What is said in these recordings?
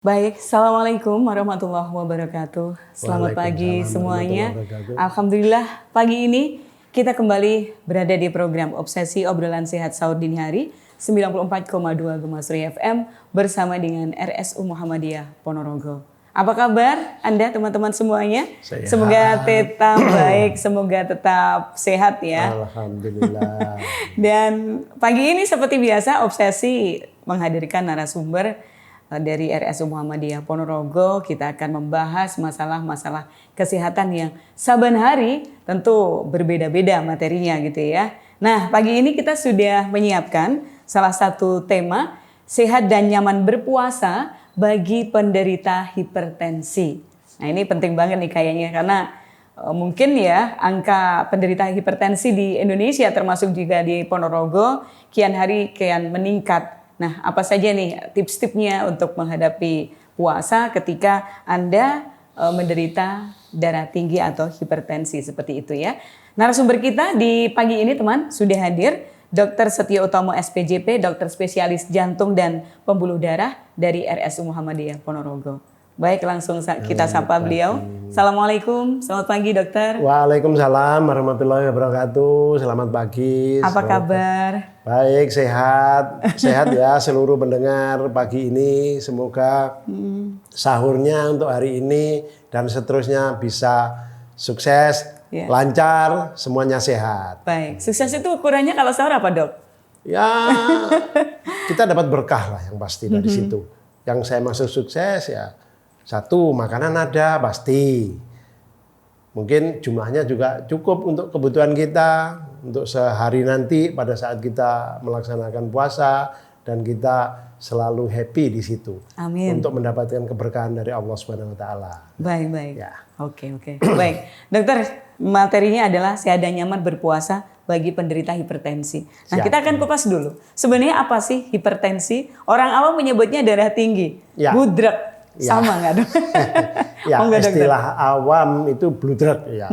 Baik, Assalamualaikum warahmatullahi wabarakatuh. Selamat pagi semuanya. Alhamdulillah pagi ini kita kembali berada di program Obsesi Obrolan Sehat Sahur Dini Hari 94,2 Gemasri FM bersama dengan RSU Muhammadiyah Ponorogo. Apa kabar Anda teman-teman semuanya? Sehat. Semoga tetap baik, semoga tetap sehat ya. Alhamdulillah. Dan pagi ini seperti biasa Obsesi menghadirkan narasumber dari RSU Muhammadiyah Ponorogo. Kita akan membahas masalah-masalah kesehatan yang saban hari tentu berbeda-beda materinya gitu ya. Nah, pagi ini kita sudah menyiapkan salah satu tema sehat dan nyaman berpuasa bagi penderita hipertensi. Nah, ini penting banget nih kayaknya karena mungkin ya angka penderita hipertensi di Indonesia termasuk juga di Ponorogo kian hari kian meningkat. Nah, apa saja nih tips-tipsnya untuk menghadapi puasa ketika Anda menderita darah tinggi atau hipertensi seperti itu ya. Narasumber kita di pagi ini teman sudah hadir Dr. Setio Utomo SPJP, dokter spesialis jantung dan pembuluh darah dari RSU Muhammadiyah Ponorogo. Baik, langsung kita sapa beliau. Assalamualaikum, selamat pagi dokter. Waalaikumsalam warahmatullahi wabarakatuh. Selamat pagi. Apa kabar? Baik, sehat. Sehat ya seluruh pendengar pagi ini. Semoga sahurnya untuk hari ini dan seterusnya bisa sukses, lancar, semuanya sehat. Baik, sukses itu ukurannya kalau sahur apa dok? Ya, kita dapat berkah lah yang pasti dari situ. Yang saya maksud sukses ya, satu, makanan ada pasti. Mungkin jumlahnya juga cukup untuk kebutuhan kita, untuk sehari nanti pada saat kita melaksanakan puasa dan kita selalu happy di situ. Amin. Untuk mendapatkan keberkahan dari Allah Subhanahu wa taala. Baik, baik. Ya. Oke. Baik. Dokter, materinya adalah sehat dan nyaman berpuasa bagi penderita hipertensi. Nah, kita akan kupas dulu. Sebenarnya apa sih hipertensi? Orang awam menyebutnya darah tinggi. Ya. Budrek. Sama nggak dok? Ya, istilah dokter? awam itu blood drug ya.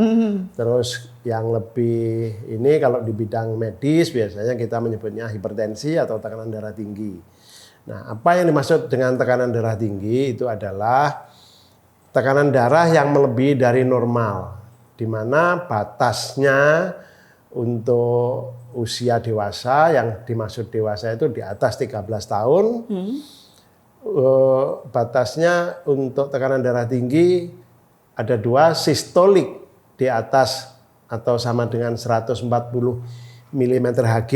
Terus yang lebih ini kalau di bidang medis biasanya kita menyebutnya hipertensi atau tekanan darah tinggi. Nah, apa yang dimaksud dengan tekanan darah tinggi itu adalah tekanan darah yang melebihi dari normal, di mana batasnya untuk usia dewasa, yang dimaksud dewasa itu di atas 13 tahun. Batasnya untuk tekanan darah tinggi ada dua, sistolik di atas atau sama dengan 140 mm Hg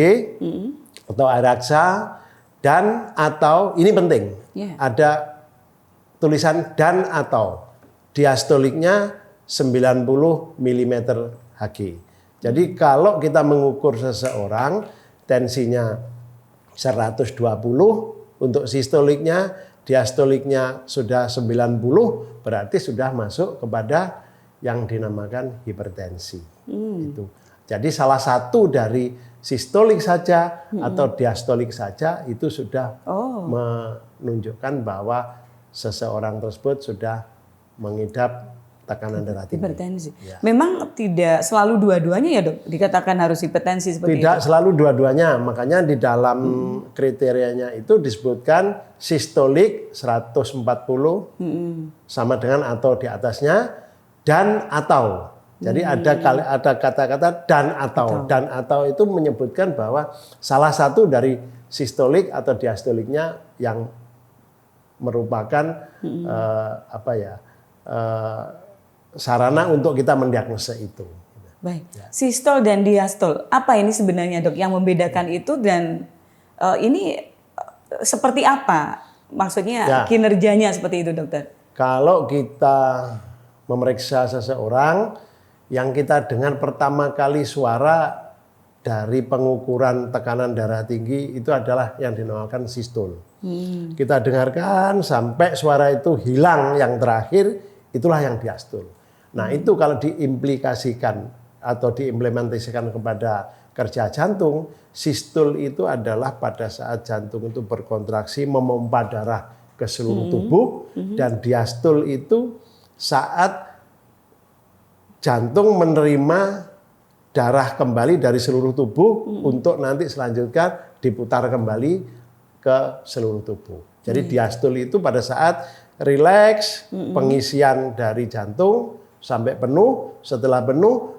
atau air raksa, dan atau ini penting, ada tulisan dan atau diastoliknya 90 mm Hg. Jadi kalau kita mengukur seseorang tensinya 120, untuk sistoliknya, diastoliknya sudah 90, berarti sudah masuk kepada yang dinamakan hipertensi. Itu. Jadi salah satu dari sistolik saja atau diastolik saja itu sudah menunjukkan bahwa seseorang tersebut sudah mengidap tekanan darah tinggi. Hipertensi. Ya. Memang tidak selalu dua-duanya ya dok, dikatakan harus hipertensi seperti itu? Tidak selalu dua-duanya, makanya di dalam kriterianya itu disebutkan sistolik 140 sama dengan atau di atasnya, dan atau. Jadi ada kata-kata dan atau itu menyebutkan bahwa salah satu dari sistolik atau diastoliknya yang merupakan sarana untuk kita mendiagnosa itu. Baik, sistol dan diastol, apa ini sebenarnya dok yang membedakan itu, dan ini seperti apa? Maksudnya kinerjanya seperti itu dokter? Kalau kita memeriksa seseorang, yang kita dengar pertama kali suara dari pengukuran tekanan darah tinggi itu adalah yang dinamakan sistol. Kita dengarkan sampai suara itu hilang yang terakhir, itulah yang diastol. Nah itu kalau diimplikasikan atau diimplementasikan kepada kerja jantung, sistol itu adalah pada saat jantung itu berkontraksi memompa darah ke seluruh tubuh, dan diastol itu saat jantung menerima darah kembali dari seluruh tubuh untuk nanti selanjutnya diputar kembali ke seluruh tubuh. Jadi diastol itu pada saat rileks, pengisian dari jantung sampai penuh, setelah penuh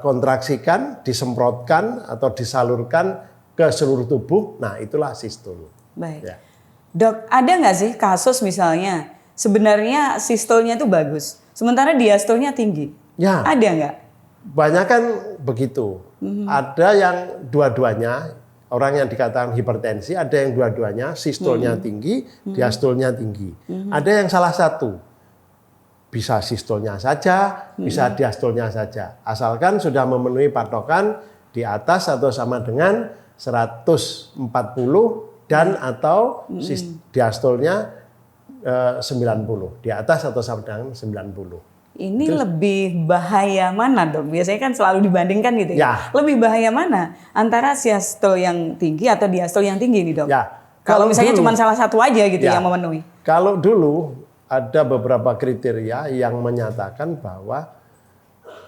kontraksikan, disemprotkan atau disalurkan ke seluruh tubuh. Nah, itulah sistole. Baik. Ya. Dok, ada nggak sih kasus misalnya sebenarnya sistolnya itu bagus, sementara diastolnya tinggi? Ya. Ada nggak? Banyak kan begitu. Ada yang dua-duanya, orang yang dikatakan hipertensi, ada yang dua-duanya, sistolnya tinggi, diastolnya tinggi. Ada yang salah satu. Bisa sistolnya saja, bisa diastolnya saja. Asalkan sudah memenuhi patokan di atas atau sama dengan 140 dan atau diastolnya 90. Di atas atau sama dengan 90. Ini lebih bahaya mana, Dok? Biasanya kan selalu dibandingkan gitu ya. Lebih bahaya mana antara siastol yang tinggi atau diastol yang tinggi nih, Dok? Ya. Kalau misalnya cuma salah satu aja gitu yang memenuhi. Kalau dulu ada beberapa kriteria yang menyatakan bahwa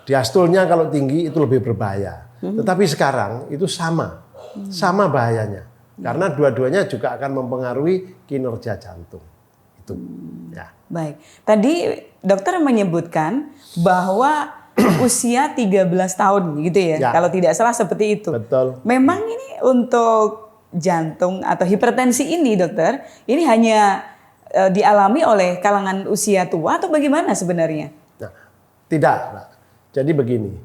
diastolnya kalau tinggi itu lebih berbahaya. Tetapi sekarang itu sama bahayanya. Karena dua-duanya juga akan mempengaruhi kinerja jantung. Itu. Ya. Baik. Tadi dokter menyebutkan bahwa usia 13 tahun gitu ya. Kalau tidak salah seperti itu. Betul. Memang ini untuk jantung atau hipertensi ini, dokter, ini hanya dialami oleh kalangan usia tua atau bagaimana sebenarnya? Nah, tidak. Jadi begini,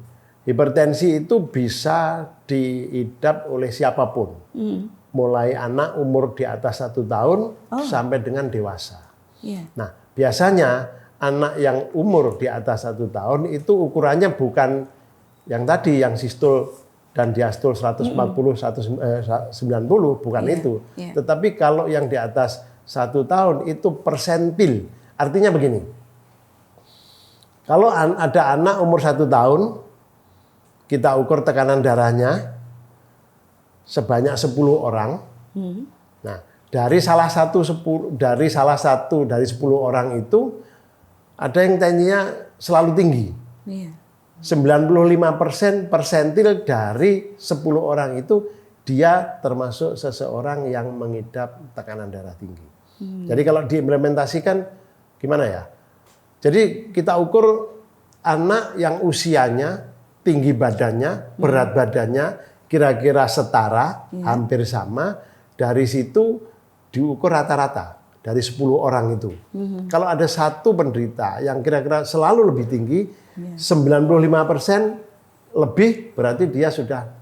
hipertensi itu bisa diidap oleh siapapun. Mulai anak umur di atas 1 tahun sampai dengan dewasa. Nah, biasanya anak yang umur di atas 1 tahun itu ukurannya bukan yang tadi, yang sistol dan diastol 140, 190, bukan itu. Tetapi kalau yang di atas 1 tahun itu persentil. Artinya begini, kalau ada anak umur 1 tahun, kita ukur tekanan darahnya sebanyak 10 orang. Nah, dari salah satu dari 10 orang itu ada yang tensinya selalu tinggi. 95% persentil dari 10 orang itu dia termasuk seseorang yang mengidap tekanan darah tinggi. Jadi kalau diimplementasikan gimana ya? Jadi kita ukur anak yang usianya, tinggi badannya, berat badannya kira-kira setara, hampir sama. Dari situ diukur rata-rata dari 10 orang itu. Kalau ada satu penderita yang kira-kira selalu lebih tinggi, 95% lebih, berarti dia sudah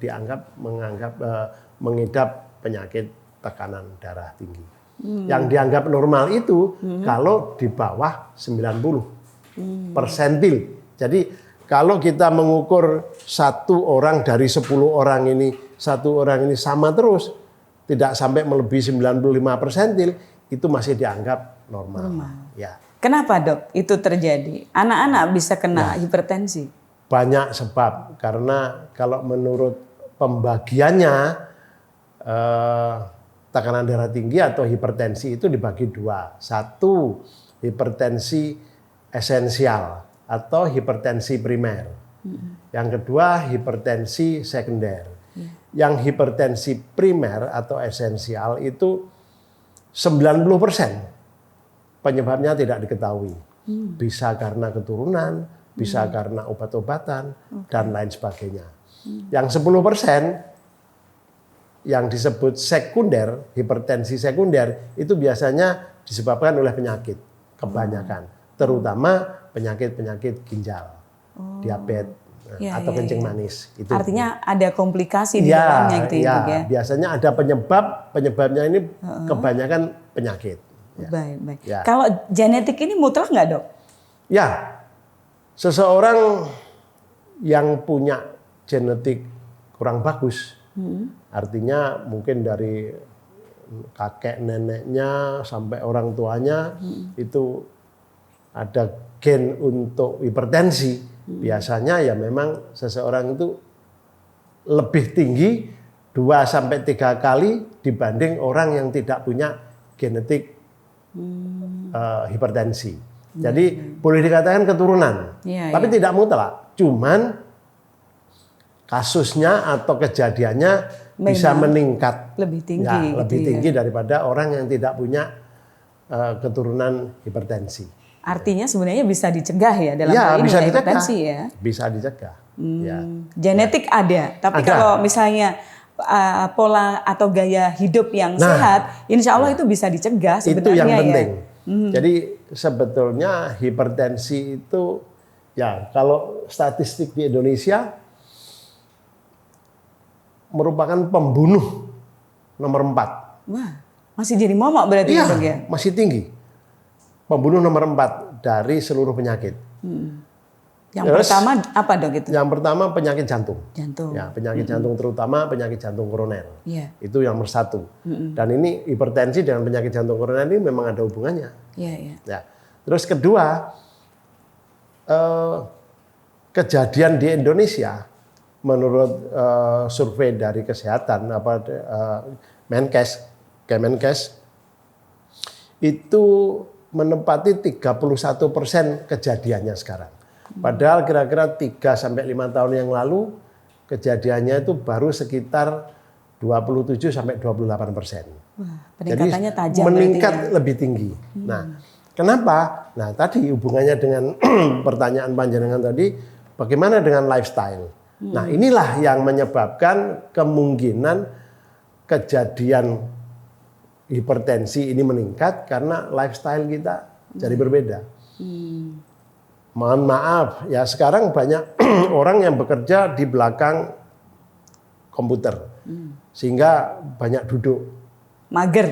mengidap penyakit tekanan darah tinggi. Yang dianggap normal itu kalau di bawah 90 persentil. Jadi kalau kita mengukur satu orang dari 10 orang ini, satu orang ini sama terus, tidak sampai melebihi 95 persentil, itu masih dianggap normal. Ya. Kenapa, Dok, itu terjadi? Anak-anak bisa kena hipertensi? Banyak sebab, karena kalau menurut pembagiannya tekanan darah tinggi atau hipertensi itu dibagi 2. Satu, hipertensi esensial atau hipertensi primer. Yang kedua, hipertensi sekunder. Yang hipertensi primer atau esensial itu 90% penyebabnya tidak diketahui. Bisa karena keturunan, bisa karena obat-obatan, dan lain sebagainya. Yang 10% yang disebut sekunder, hipertensi sekunder, itu biasanya disebabkan oleh penyakit, kebanyakan. Terutama penyakit-penyakit ginjal, diabetes, atau kencing manis. Itu. Artinya ada komplikasi di dalamnya gitu ya? Biasanya ada penyebabnya ini kebanyakan penyakit. Baik. Kalau genetik ini mutlak nggak, Dok? Ya, seseorang yang punya genetik kurang bagus, artinya mungkin dari kakek neneknya sampai orang tuanya itu ada gen untuk hipertensi. Biasanya ya memang seseorang itu lebih tinggi 2-3 kali dibanding orang yang tidak punya genetik hipertensi. Jadi boleh dikatakan keturunan, tapi tidak mutlak. Cuman kasusnya atau kejadiannya memang bisa meningkat lebih tinggi, lebih tinggi daripada orang yang tidak punya keturunan hipertensi. Artinya sebenarnya bisa dicegah ya dalam Ya, hal ini bisa ya, dicegah. hipertensi ya. Bisa dicegah. Ya. Genetik ada, tapi Ada. kalau misalnya pola atau gaya hidup yang sehat, insya Allah itu bisa dicegah sebenarnya. Itu yang ya. penting. Jadi sebetulnya hipertensi itu ya kalau statistik di Indonesia merupakan pembunuh nomor 4. Wah, masih jadi momok berarti Iya, Dok ya? masih tinggi. Pembunuh nomor 4 dari seluruh penyakit. Yang Terus, pertama apa Dok itu? Yang pertama penyakit jantung. Jantung. Ya, penyakit jantung terutama penyakit jantung koroner. Iya. Itu yang nomor 1. Dan ini hipertensi dengan penyakit jantung koroner ini memang ada hubungannya. Iya, iya. Ya. Terus kedua, kejadian di Indonesia menurut survei dari kesehatan Kemenkes itu menempati 31% kejadiannya sekarang. Padahal kira-kira 3-5 tahun yang lalu kejadiannya itu baru sekitar 27-28%. Wah, peningkatannya Jadi tajam meningkat berarti ya? lebih tinggi. Nah, kenapa? Nah, tadi hubungannya dengan pertanyaan panjenengan tadi, bagaimana dengan lifestyle? Nah, inilah yang menyebabkan kemungkinan kejadian hipertensi ini meningkat karena lifestyle kita jadi berbeda. Mohon maaf, ya sekarang banyak orang yang bekerja di belakang komputer, sehingga banyak duduk. Mager.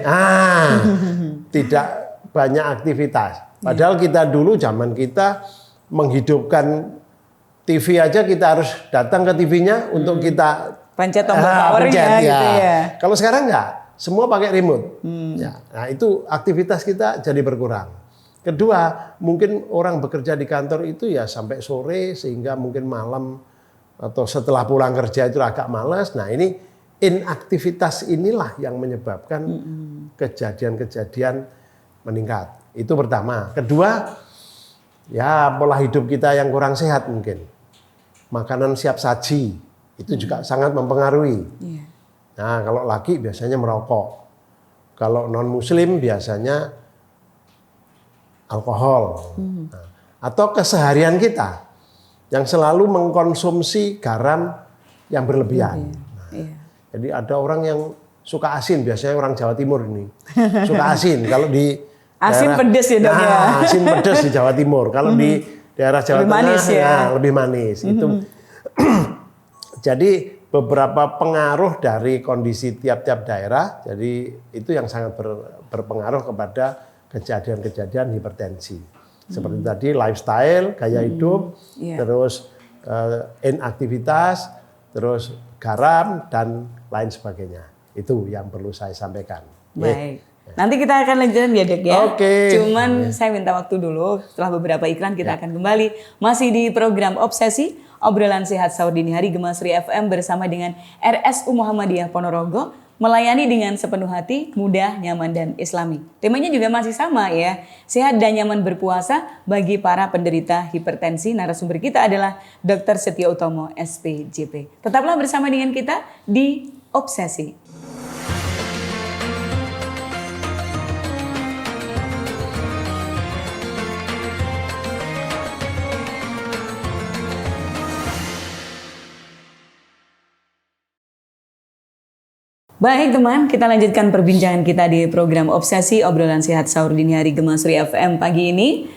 Tidak banyak aktivitas. Padahal kita dulu zaman kita menghidupkan TV aja kita harus datang ke TV-nya untuk kita Pencet tombol powernya gitu ya. Kalau sekarang enggak, semua pakai remote. Ya, nah itu aktivitas kita jadi berkurang. Kedua, mungkin orang bekerja di kantor itu ya sampai sore sehingga mungkin malam atau setelah pulang kerja itu agak malas. Nah ini inaktivitas inilah yang menyebabkan kejadian-kejadian meningkat. Itu pertama. Kedua, ya pola hidup kita yang kurang sehat mungkin. Makanan siap saji itu juga sangat mempengaruhi. Iya. Nah kalau laki biasanya merokok. Kalau non muslim biasanya alkohol. Nah, atau keseharian kita yang selalu mengkonsumsi garam yang berlebihan. Nah, jadi ada orang yang suka asin, biasanya orang Jawa Timur ini. Suka asin. Kalau di Asin pedes ya Dok ya. Asin pedes di Jawa Timur. Kalau di daerah Jawa Lebih Tengah manis ya. lebih manis. Itu jadi beberapa pengaruh dari kondisi tiap-tiap daerah. Jadi itu yang sangat berpengaruh kepada kejadian-kejadian hipertensi. Seperti tadi lifestyle, gaya hidup, terus inaktivitas, terus garam dan lain sebagainya. Itu yang perlu saya sampaikan. Baik. Nanti kita akan lanjutkan ya Dok ya. Oke. Cuman saya minta waktu dulu. Setelah beberapa iklan kita akan kembali. Masih di program Obsesi, obrolan sehat sahur dini hari Gemasri FM bersama dengan RSU Muhammadiyah Ponorogo. Melayani dengan sepenuh hati, mudah, nyaman, dan islami. Temanya juga masih sama ya. Sehat dan nyaman berpuasa bagi para penderita hipertensi. Narasumber kita adalah Dr. Setio Utomo, SPJP. Tetaplah bersama dengan kita di Obsesi. Baik teman, kita lanjutkan perbincangan kita di program Obsesi, obrolan sehat sahur dini hari Gemasri FM pagi ini.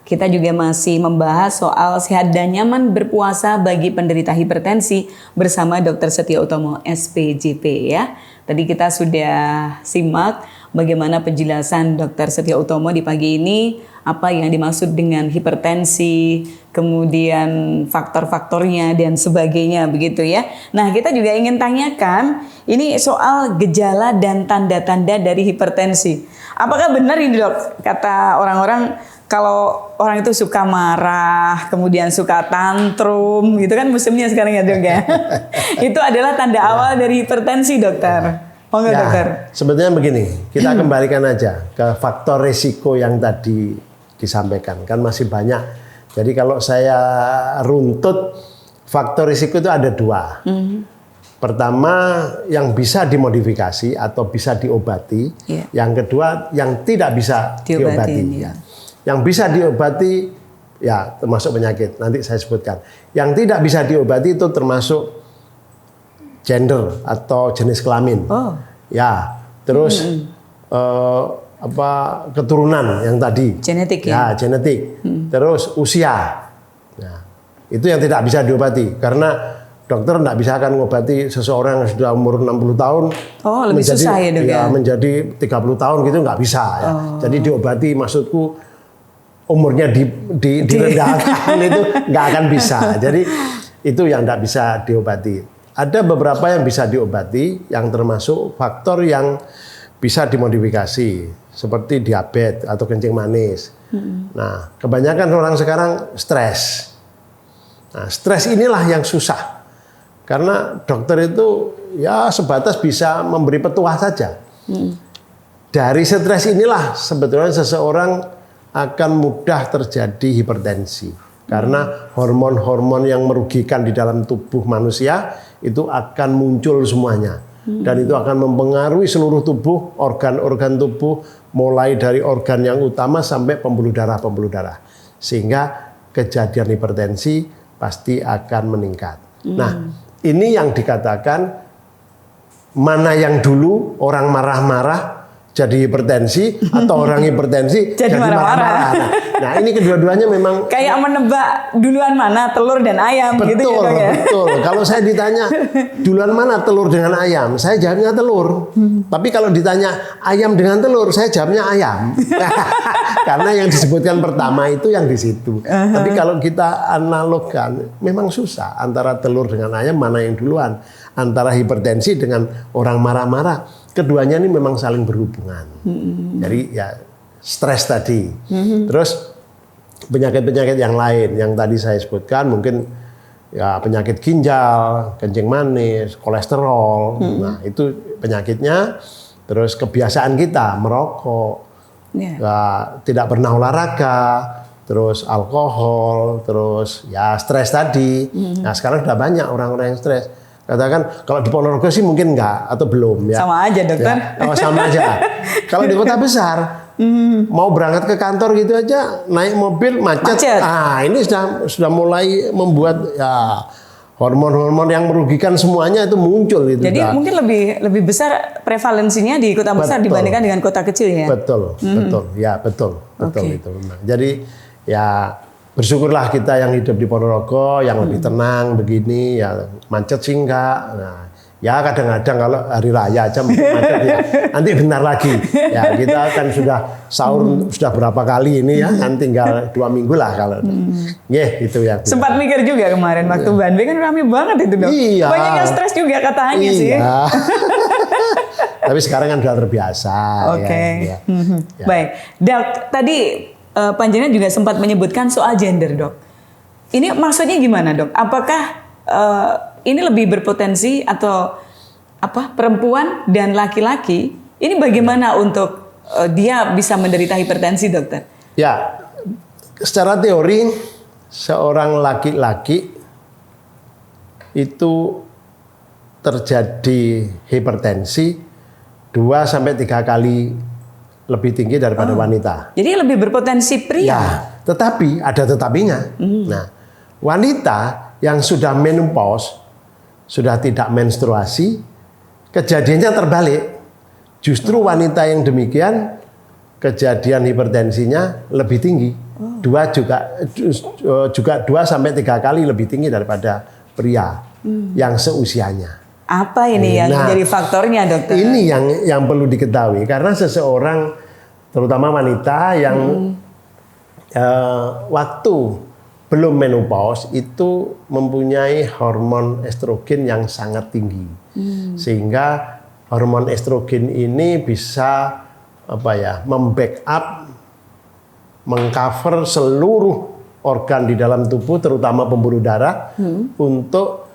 Kita juga masih membahas soal sehat dan nyaman berpuasa bagi penderita hipertensi bersama Dr. Setio Utomo, SPJP ya. Tadi kita sudah simak bagaimana penjelasan Dr. Setio Utomo di pagi ini, apa yang dimaksud dengan hipertensi, kemudian faktor-faktornya dan sebagainya begitu ya. Nah, kita juga ingin tanyakan ini soal gejala dan tanda-tanda dari hipertensi. Apakah benar ini Dok, kata orang-orang kalau orang itu suka marah, kemudian suka tantrum, gitu kan musimnya sekarang ya Dok ya. Itu adalah tanda awal dari hipertensi Dokter. Monggo Dokter. Sebetulnya begini, kita kembalikan aja ke faktor risiko yang tadi disampaikan. Kan masih banyak. Jadi kalau saya runtut, faktor risiko itu ada 2. Pertama, yang bisa dimodifikasi atau bisa diobati. Iya. Yang kedua, yang tidak bisa diobati. Ya. Yang bisa diobati, ya termasuk penyakit. Nanti saya sebutkan. Yang tidak bisa diobati itu termasuk gender atau jenis kelamin. Oh. Ya, terus keturunan yang tadi. Genetik ya. Genetik. Terus usia. Nah, itu yang tidak bisa diobati karena dokter tidak bisa akan mengobati seseorang yang sudah umur 60 tahun. Oh, lebih susah ya, Dok, ya? Menjadi 30 tahun gitu nggak bisa ya. Jadi diobati maksudku umurnya direndahkan itu nggak akan bisa. Jadi itu yang tidak bisa diobati. Ada beberapa yang bisa diobati yang termasuk faktor yang bisa dimodifikasi seperti diabetes atau kencing manis. Nah, kebanyakan orang sekarang stres. Nah, stres inilah yang susah. Karena dokter itu ya sebatas bisa memberi petuah saja. Dari stres inilah sebetulnya seseorang akan mudah terjadi hipertensi. Karena hormon-hormon yang merugikan di dalam tubuh manusia itu akan muncul semuanya. Dan itu akan mempengaruhi seluruh tubuh, organ-organ tubuh, mulai dari organ yang utama sampai pembuluh darah. Sehingga kejadian hipertensi pasti akan meningkat. Nah, ini yang dikatakan mana yang dulu orang marah-marah jadi hipertensi atau orang hipertensi jadi marah-marah. Nah, ini kedua-duanya memang kayak menebak duluan mana telur dan ayam gitu ya, Dok, ya? Betul. Kalau saya ditanya duluan mana telur dengan ayam, saya jawabnya telur. Tapi kalau ditanya ayam dengan telur, saya jawabnya ayam. Karena yang disebutkan pertama itu yang di situ. Tapi kalau kita analogkan, memang susah antara telur dengan ayam mana yang duluan. Antara hipertensi dengan orang marah-marah, keduanya ini memang saling berhubungan. Jadi ya stres tadi. Terus penyakit-penyakit yang lain yang tadi saya sebutkan mungkin ya penyakit ginjal, kencing manis, kolesterol. Nah, itu penyakitnya. Terus kebiasaan kita merokok. Ya, tidak pernah olahraga, terus alkohol, terus ya stres tadi. Nah, sekarang sudah banyak orang-orang yang stres. Katakan kalau di Ponorogo sih mungkin enggak atau belum ya. Sama aja, Dokter. Ya, sama aja. Kalau di kota besar mau berangkat ke kantor gitu aja naik mobil macet. Ah, ini sudah mulai membuat ya hormon-hormon yang merugikan semuanya itu muncul itu. Jadi mungkin lebih besar prevalensinya di kota besar dibandingkan dengan kota kecil ya. Betul. Ya, betul itu. Nah, jadi ya bersyukurlah kita yang hidup di Ponorogo yang lebih tenang begini ya, macet sih enggak. Nah, ya kadang-kadang kalau hari raya aja macet ya. Nanti bentar lagi ya kita kan sudah sahur sudah berapa kali ini ya, kan tinggal 2 minggu lah kalau. Gitu ya. Sempat mikir juga kemarin waktu Banbe kan rame banget itu, Dok. Iya. Banyak yang stres juga katanya sih. Tapi sekarang kan sudah terbiasa. Oke. Ya. Baik, Dok. Tadi Panjenengan juga sempat menyebutkan soal gender, Dok. Ini maksudnya gimana, Dok? Apakah ini lebih berpotensi atau perempuan dan laki-laki ini bagaimana untuk dia bisa menderita hipertensi, Dokter? Ya, secara teori seorang laki-laki itu terjadi hipertensi 2-3 kali lebih tinggi daripada wanita. Jadi lebih berpotensi pria. Ya, tetapi ada tetapinya. Nah, wanita yang sudah menopause, sudah tidak menstruasi, kejadiannya terbalik. Justru wanita yang demikian kejadian hipertensinya lebih tinggi. 2 sampai 3 kali lebih tinggi daripada pria yang seusianya. Apa ini yang menjadi faktornya, Dokter? Ini yang perlu diketahui karena seseorang, terutama wanita yang waktu belum menopause itu mempunyai hormon estrogen yang sangat tinggi, sehingga hormon estrogen ini bisa membackup, mengcover seluruh organ di dalam tubuh, terutama pembuluh darah, untuk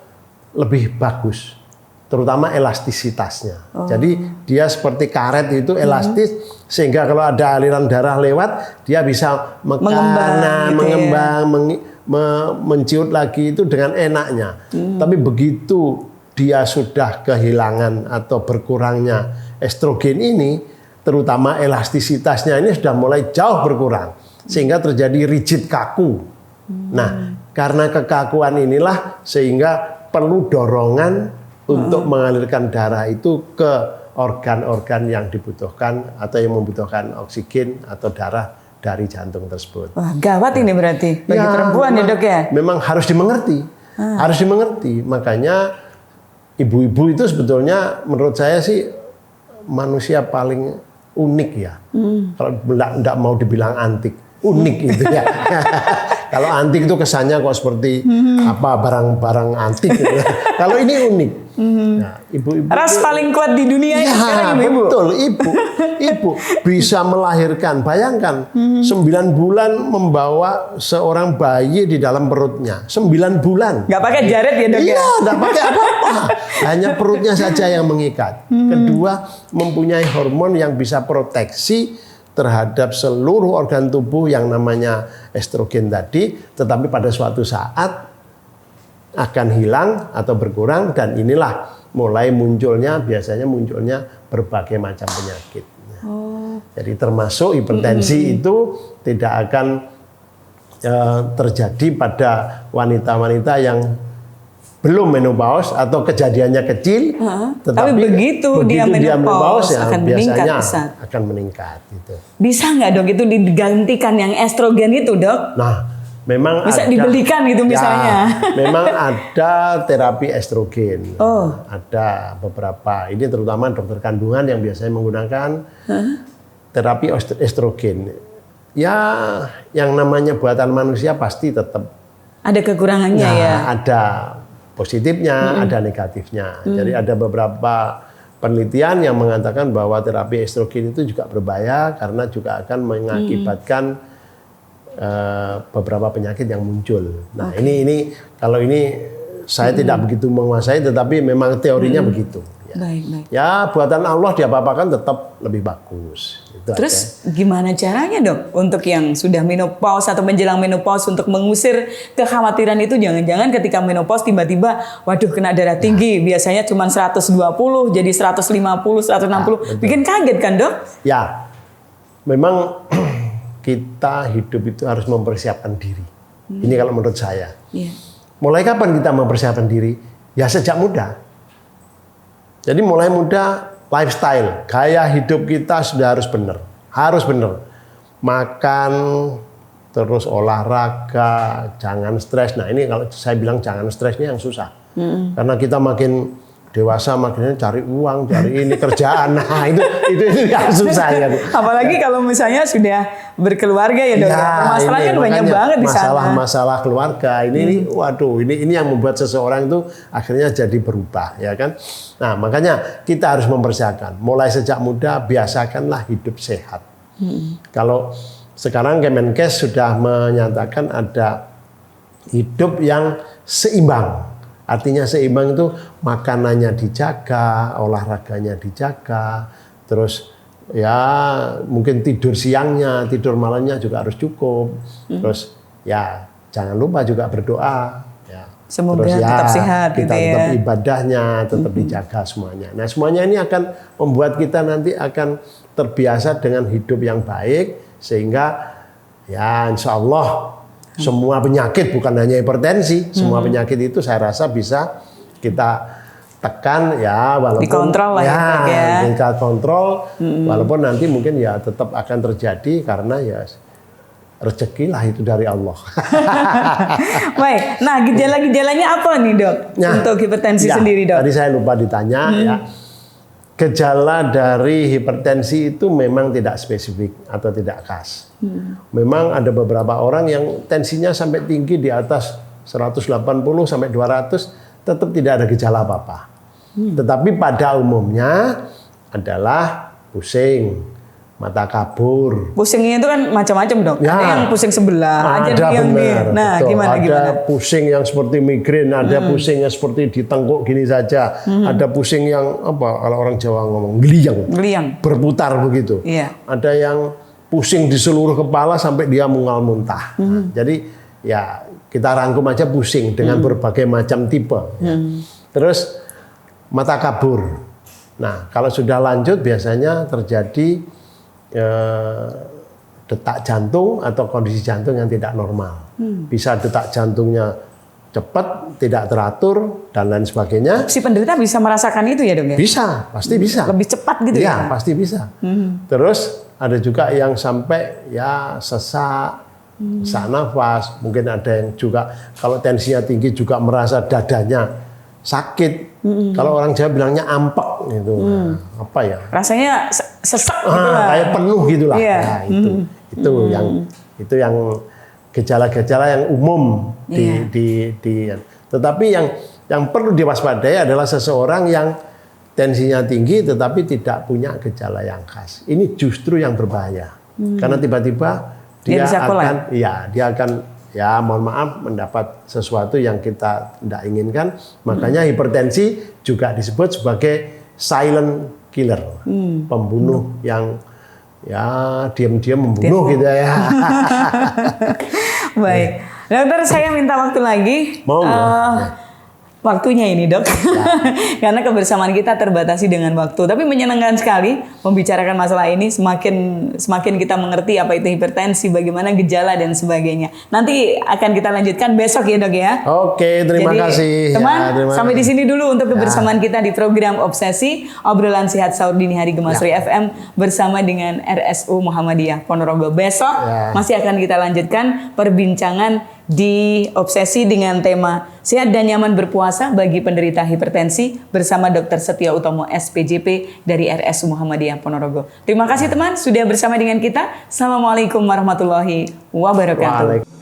lebih bagus. Terutama elastisitasnya. Jadi dia seperti karet itu elastis, sehingga kalau ada aliran darah lewat dia bisa mengembang, menciut lagi itu dengan enaknya. Tapi begitu dia sudah kehilangan atau berkurangnya estrogen ini, terutama elastisitasnya ini sudah mulai jauh berkurang, sehingga terjadi rigid kaku. Nah, karena kekakuan inilah sehingga perlu dorongan untuk mengalirkan darah itu ke organ-organ yang dibutuhkan atau yang membutuhkan oksigen atau darah dari jantung tersebut. Wah, gawat ini berarti bagi perempuan ya Dok ya? Memang harus dimengerti. Harus dimengerti. Makanya ibu-ibu itu sebetulnya menurut saya sih manusia paling unik ya. Kalau enggak mau dibilang antik, unik gitu ya. Kalau antik itu kesannya kok seperti apa barang-barang antik gitu. Kalau ini unik. Nah, ibu-ibu Ras paling kuat di dunia ya, sekarang ibu. Betul, ibu bisa melahirkan. Bayangkan 9 bulan membawa seorang bayi di dalam perutnya. 9 bulan. Nggak pakai jaret ya Dok ya? Iya, nggak pakai apa-apa. Hanya perutnya saja yang mengikat. Kedua, mempunyai hormon yang bisa proteksi terhadap seluruh organ tubuh yang namanya estrogen tadi, tetapi pada suatu saat akan hilang atau berkurang, dan inilah mulai biasanya munculnya berbagai macam penyakit. Jadi termasuk hipertensi itu tidak akan terjadi pada wanita-wanita yang belum menopause atau kejadiannya kecil, tapi begitu dia menopause ya, akan biasanya meningkat, akan meningkat gitu. Bisa nggak Dok itu digantikan yang estrogen itu Dok? Nah, memang bisa ada, dibelikan gitu misalnya. Ya, memang ada terapi estrogen. Oh. Ada beberapa, ini terutama dokter kandungan yang biasanya menggunakan terapi estrogen. Ya, yang namanya buatan manusia pasti tetap ada kekurangannya ya. Ada positifnya, ada negatifnya. Jadi ada beberapa penelitian yang mengatakan bahwa terapi estrogen itu juga berbahaya karena juga akan mengakibatkan beberapa penyakit yang muncul. Nah, ini kalau ini saya tidak begitu menguasai, tetapi memang teorinya begitu. Ya. Baik. Ya, buatan Allah diapa-apakan tetap lebih bagus. Itu Terus gimana caranya Dok untuk yang sudah menopause atau menjelang menopause untuk mengusir kekhawatiran itu, jangan-jangan ketika menopause tiba-tiba waduh kena darah tinggi, biasanya cuma 120 jadi 150, 160, bikin kaget kan Dok? Ya, memang kita hidup itu harus mempersiapkan diri. Ini kalau menurut saya. Yeah. Mulai kapan kita mempersiapkan diri? Ya sejak muda. Jadi mulai muda, lifestyle, gaya hidup kita sudah harus benar. Harus benar. Makan, terus olahraga, jangan stres. Nah ini kalau saya bilang jangan stresnya yang susah. Karena kita makin dewasa makin cari uang, cari ini kerjaan. Nah, itu yang susah ya. Apalagi kalau misalnya sudah berkeluarga ya Dok. Permasalahannya banyak banget di sana. Masalah keluarga. Ini waduh, ini yang membuat seseorang itu akhirnya jadi berubah, ya kan? Nah, makanya kita harus mempersiapkan. Mulai sejak muda biasakanlah hidup sehat. Kalau sekarang Kemenkes sudah menyatakan ada hidup yang seimbang. Artinya seimbang itu makanannya dijaga, olahraganya dijaga, terus ya mungkin tidur siangnya, tidur malamnya juga harus cukup. Terus ya jangan lupa juga berdoa. Ya. Semoga terus, tetap sehat kita gitu tetap ya. Ibadahnya tetap dijaga semuanya. Nah semuanya ini akan membuat kita nanti akan terbiasa dengan hidup yang baik, sehingga ya insya Allah semua penyakit, bukan hanya hipertensi, semua penyakit itu saya rasa bisa kita tekan ya, walaupun dikontrol lah ya, kita kontrol, walaupun nanti mungkin ya tetap akan terjadi karena ya rezeki lah itu dari Allah. Baik, nah gejala-gejalanya apa nih Dok untuk hipertensi sendiri Dok? Tadi saya lupa ditanya ya. Gejala dari hipertensi itu memang tidak spesifik atau tidak khas. Memang ada beberapa orang yang tensinya sampai tinggi di atas 180 sampai 200 tetap tidak ada gejala apa-apa. Tetapi pada umumnya adalah pusing, mata kabur. Pusingnya itu kan macam-macam Dok. Ya, ada yang pusing sebelah, ada yang benar. nah Betul. gimana? Ada pusing yang seperti migrain, ada pusing yang seperti di tengkuk gini saja, ada pusing yang apa kalau orang Jawa ngomong geliang, berputar begitu. Iya. Ada yang pusing di seluruh kepala sampai dia mual muntah. Nah, jadi ya kita rangkum aja pusing dengan berbagai macam tipe. Ya. Terus mata kabur. Nah, kalau sudah lanjut biasanya terjadi detak jantung atau kondisi jantung yang tidak normal. Bisa detak jantungnya cepat, tidak teratur, dan lain sebagainya. Si penderita bisa merasakan itu ya dok ya? Bisa, pasti bisa. Lebih cepat gitu ya? Iya, pasti bisa. Terus ada juga yang sampai ya sesak, sesak nafas. Mungkin ada yang juga kalau tensinya tinggi juga merasa dadanya sakit. Kalau orang Jawa bilangnya ampek gitu. Nah, apa ya? Rasanya sesak gitu lah. Kayak penuh gitulah. Iya. Nah, itu yang gejala-gejala yang umum tetapi yang perlu diwaspadai adalah seseorang yang tensinya tinggi tetapi tidak punya gejala yang khas. Ini justru yang berbahaya. Karena tiba-tiba dia akan mohon maaf mendapat sesuatu yang kita tidak inginkan. Makanya hipertensi juga disebut sebagai silent killer, pembunuh yang diam-diam membunuh gitu ya. Baik, dokter saya minta waktu lagi. Mau Waktunya ini dok, karena kebersamaan kita terbatasi dengan waktu. Tapi menyenangkan sekali membicarakan masalah ini. Semakin kita mengerti apa itu hipertensi, bagaimana gejala dan sebagainya. Nanti akan kita lanjutkan besok ya dok ya. Oke, terima kasih. Teman, sampai di sini dulu untuk kebersamaan kita di program Obsesi Obrolan Sehat Sahur Dini Hari Gemasri FM bersama dengan RSU Muhammadiyah Ponorogo. Besok masih akan kita lanjutkan perbincangan di Obsesi dengan tema sehat dan nyaman berpuasa bagi penderita hipertensi bersama Dr. Setia Utomo SPJP dari RSU Muhammadiyah Ponorogo. Terima kasih teman sudah bersama dengan kita. Assalamualaikum warahmatullahi wabarakatuh.